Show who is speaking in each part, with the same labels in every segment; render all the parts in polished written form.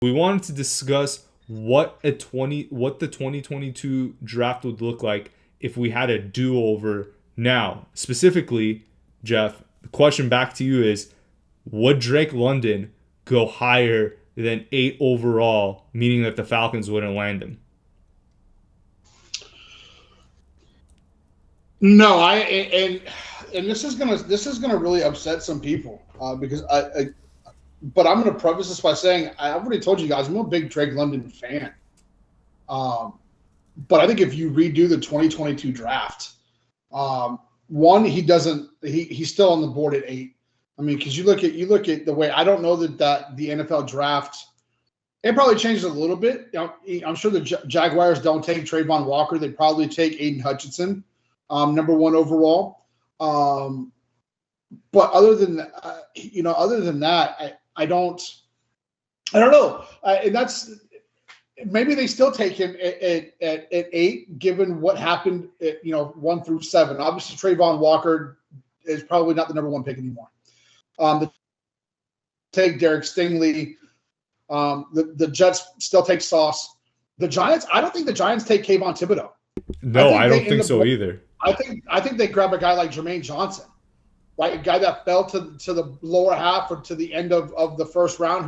Speaker 1: We wanted to discuss what the 2022 draft would look like if we had a do-over now. Specifically, Jeff, the question back to you is, would Drake London go higher than 8 overall, meaning that the Falcons wouldn't land him?
Speaker 2: No, and this is gonna really upset some people because but I'm gonna preface this by saying I've already told you guys I'm a big Drake London fan. Um, but I think if you redo the 2022 draft, one he's still on the board at 8. I mean, because you look at the way I don't know that the NFL draft. It probably changes a little bit. I'm sure the Jaguars don't take Trayvon Walker. They probably take Aiden Hutchinson, number 1 overall. But other than that, I don't know. And that's maybe they still take him at 8, given what happened at 1 through 7. Obviously, Trayvon Walker is probably not the number 1 pick anymore. The take Derek Stingley. The Jets still take Sauce. The Giants, I don't think the Giants take Kayvon Thibodeau.
Speaker 1: No, I don't think so either.
Speaker 2: I think they grab a guy like Jermaine Johnson, right? A guy that fell to the lower half or to the end of the first round,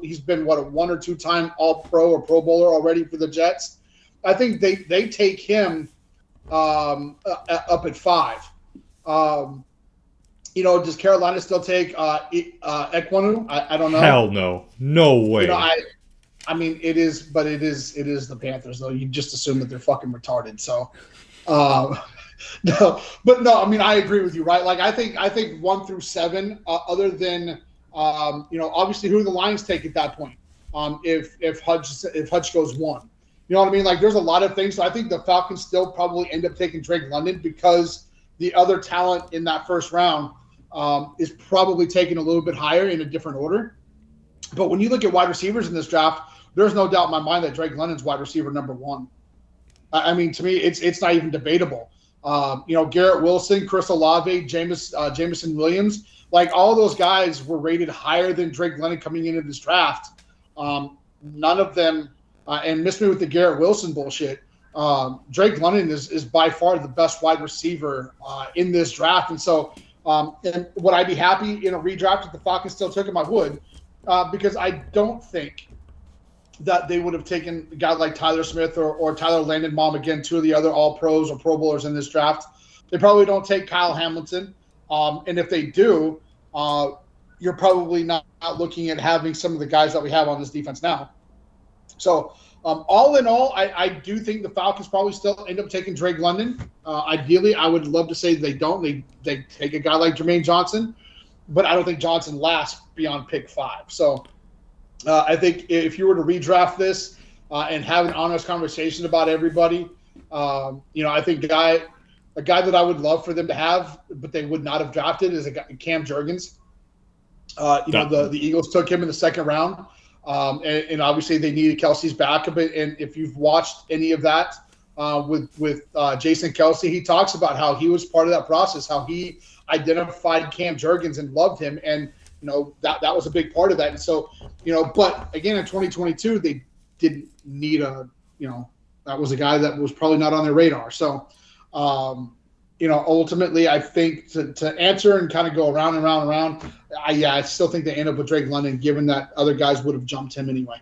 Speaker 2: he's been a 1 or 2 time All-Pro or Pro Bowler already for the Jets. I think they take him up at 5. Does Carolina still take Ekwonu? I don't know.
Speaker 1: Hell no. No way.
Speaker 2: I mean, it is the Panthers, though. You just assume that they're fucking retarded. So, no. I mean, I agree with you, right? Like, I think 1 through 7, other than obviously who the Lions take at that point. If Hutch goes 1, you know what I mean? Like, there's a lot of things. So I think the Falcons still probably end up taking Drake London because the other talent in that first round is probably taken a little bit higher in a different order. But when you look at wide receivers in this draft, there's no doubt in my mind that Drake London's wide receiver number 1. I mean, to me, it's not even debatable. Garrett Wilson, Chris Olave, Jameson Williams, like all those guys were rated higher than Drake London coming into this draft. None of them, and miss me with the Garrett Wilson bullshit. Drake London is by far the best wide receiver in this draft. And so, and would I be happy in a redraft if the Falcons still took him? I would, because I don't think that they would have taken a guy like Tyler Smith or Tyler Landenbaum, again, 2 of the other All-Pros or Pro Bowlers in this draft. They probably don't take Kyle Hamilton. And if they do, you're probably not looking at having some of the guys that we have on this defense now. So, all in all, I do think the Falcons probably still end up taking Drake London. Ideally, I would love to say they don't. They take a guy like Jermaine Johnson, but I don't think Johnson lasts beyond pick 5. So I think if you were to redraft this and have an honest conversation about everybody, I think a guy that I would love for them to have, but they would not have drafted is a guy, Cam Jurgens. The Eagles took him in the 2nd round. And obviously they needed Kelsey's backup. And if you've watched any of that with Jason Kelsey, he talks about how he was part of that process, how he identified Cam Jurgens and loved him. And, that was a big part of that. And so, but again, in 2022, they didn't need that was a guy that was probably not on their radar. So, ultimately, I think to answer and kind of go around and around and around, I still think they end up with Drake London, given that other guys would have jumped him anyway.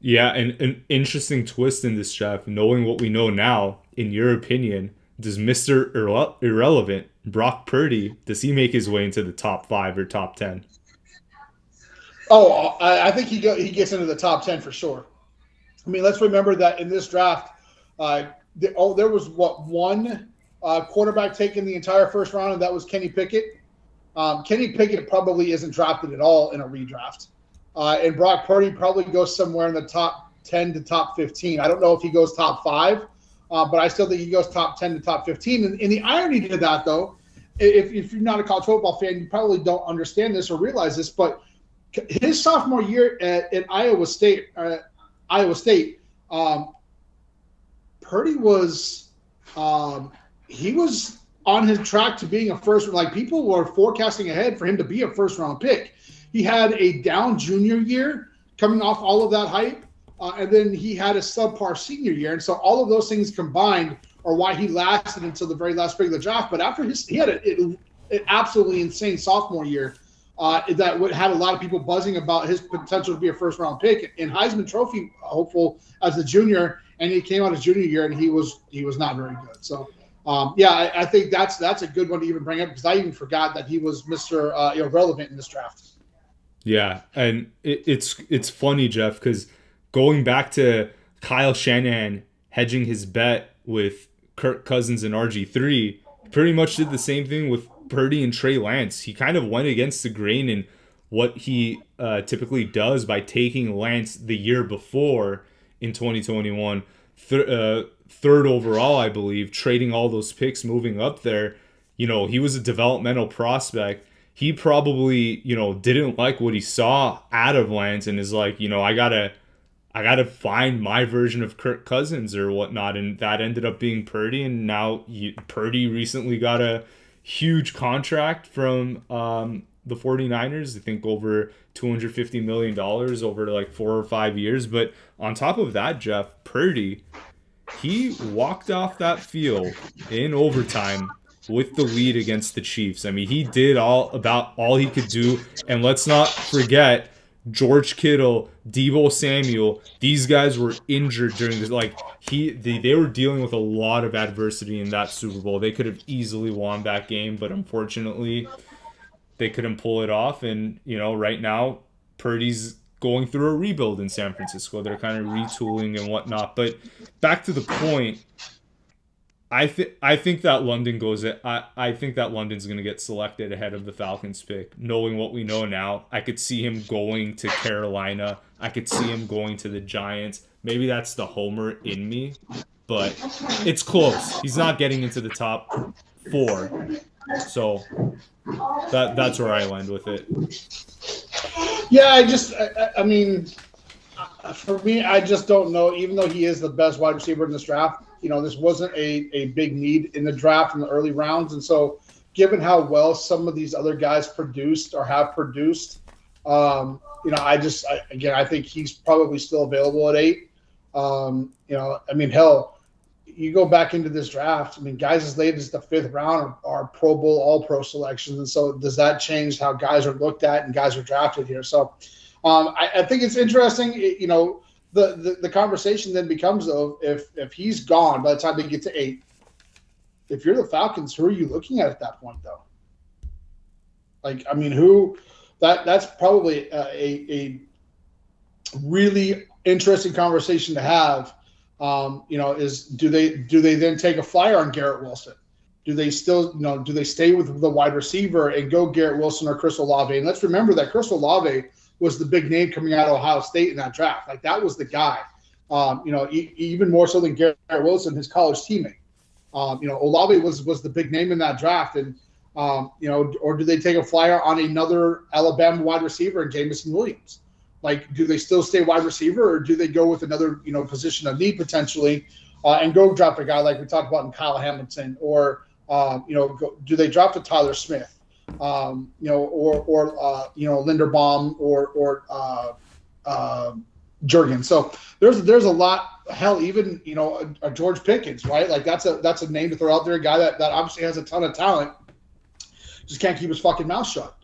Speaker 1: Yeah, and an interesting twist in this draft, knowing what we know now, in your opinion, does Mr. Irrelevant, Brock Purdy, does he make his way into the top 5 or top 10?
Speaker 2: Oh, I think he gets into the top 10 for sure. I mean, let's remember that in this draft, there was one quarterback taken the entire first round, and that was Kenny Pickett. Kenny Pickett probably isn't drafted at all in a redraft. And Brock Purdy probably goes somewhere in the top 10 to top 15. I don't know if he goes top 5, but I still think he goes top 10 to top 15. And the irony to that, though, if you're not a college football fan, you probably don't understand this or realize this, but his sophomore year at Iowa State, Purdy was he was on his track to being a first. Like, people were forecasting ahead for him to be a first round pick. He had a down junior year, coming off all of that hype, and then he had a subpar senior year, and so all of those things combined are why he lasted until the very last pick of the draft. But after he had an absolutely insane sophomore year that had a lot of people buzzing about his potential to be a first-round pick and Heisman Trophy hopeful as a junior, and he came out his junior year and he was not very good. So. I think that's a good one to even bring up because I even forgot that he was Mr. Irrelevant in this draft.
Speaker 1: Yeah, and it's funny, Jeff, because going back to Kyle Shanahan hedging his bet with Kirk Cousins and RG3, pretty much did the same thing with Purdy and Trey Lance. He kind of went against the grain in what he typically does by taking Lance the year before in 2021. Third overall, I believe, trading all those picks, moving up there. He was a developmental prospect. He probably, didn't like what he saw out of Lance and is like, I gotta find my version of Kirk Cousins or whatnot. And that ended up being Purdy. And now Purdy recently got a huge contract from the 49ers, I think over $250 million over like 4 or 5 years. But on top of that, Jeff, Purdy, he walked off that field in overtime with the lead against the Chiefs. I mean, he did all he could do. And let's not forget George Kittle, Deebo Samuel. These guys were injured during this. They were dealing with a lot of adversity in that Super Bowl. They could have easily won that game, but unfortunately, they couldn't pull it off. And right now, Purdy's going through a rebuild in San Francisco. They're kind of retooling and whatnot. But back to the point, I think that London I think that London's going to get selected ahead of the Falcons pick. Knowing what we know now, I could see him going to Carolina. I could see him going to the Giants. Maybe that's the homer in me, but it's close. He's not getting into the top 4. So that's where I land with it.
Speaker 2: Yeah, I mean, for me, I just don't know. Even though he is the best wide receiver in this draft, this wasn't a big need in the draft in the early rounds. And so given how well some of these other guys produced or have produced, I think he's probably still available at 8. I mean, hell, you go back into this draft, I mean, guys as late as the 5th round are Pro Bowl, All-Pro selections. And so does that change how guys are looked at and guys are drafted here? So I think it's interesting, the conversation then becomes, though, if he's gone by the time they get to 8, if you're the Falcons, who are you looking at that point, though? That's probably a really interesting conversation to have. Is do they then take a flyer on Garrett Wilson? Do they still, do they stay with the wide receiver and go Garrett Wilson or Chris Olave? And let's remember that Chris Olave was the big name coming out of Ohio State in that draft. Like, that was the guy, even more so than Garrett Wilson, his college teammate. Olave was the big name in that draft. And, or do they take a flyer on another Alabama wide receiver in Jamison Williams? Like, do they still stay wide receiver, or do they go with another, position of need potentially, and go draft a guy like we talked about in Kyle Hamilton, or do they draft a Tyler Smith, or Linderbaum or Jurgen? So there's a lot. Hell, even a George Pickens, right? Like, that's a name to throw out there. A guy that obviously has a ton of talent, just can't keep his fucking mouth shut.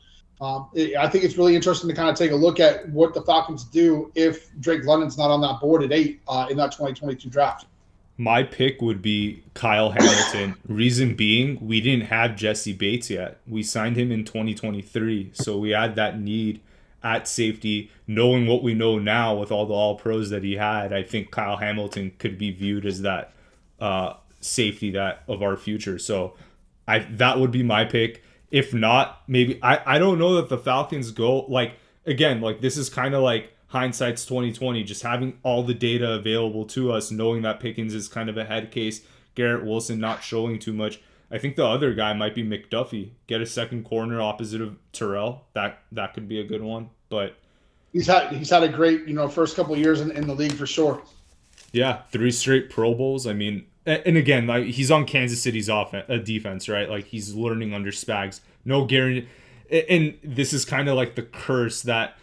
Speaker 2: I think it's really interesting to kind of take a look at what the Falcons do if Drake London's not on that board at 8 in that 2022 draft.
Speaker 1: My pick would be Kyle Hamilton. Reason being, we didn't have Jesse Bates yet. We signed him in 2023, so we had that need at safety. Knowing what we know now with all the All-Pros that he had, I think Kyle Hamilton could be viewed as that safety that of our future. So that would be my pick. If not, maybe I don't know that the Falcons go this is kind of like hindsight's 2020, just having all the data available to us, knowing that Pickens is kind of a head case, Garrett Wilson not showing too much. I think the other guy might be McDuffie. Get a second corner opposite of Terrell. That could be a good one. But
Speaker 2: he's had a great first couple of years in the league for sure.
Speaker 1: Yeah, 3 straight Pro Bowls. I mean. And again, he's on Kansas City's defense, right? Like, he's learning under Spags. No guarantee. And this is kind of like the curse that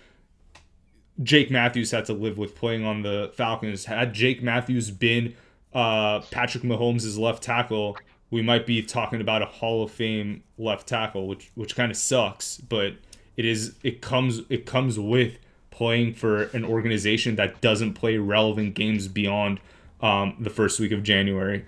Speaker 1: Jake Matthews had to live with playing on the Falcons. Had Jake Matthews been Patrick Mahomes' left tackle, we might be talking about a Hall of Fame left tackle, which kind of sucks, but it comes with playing for an organization that doesn't play relevant games beyond the first week of January.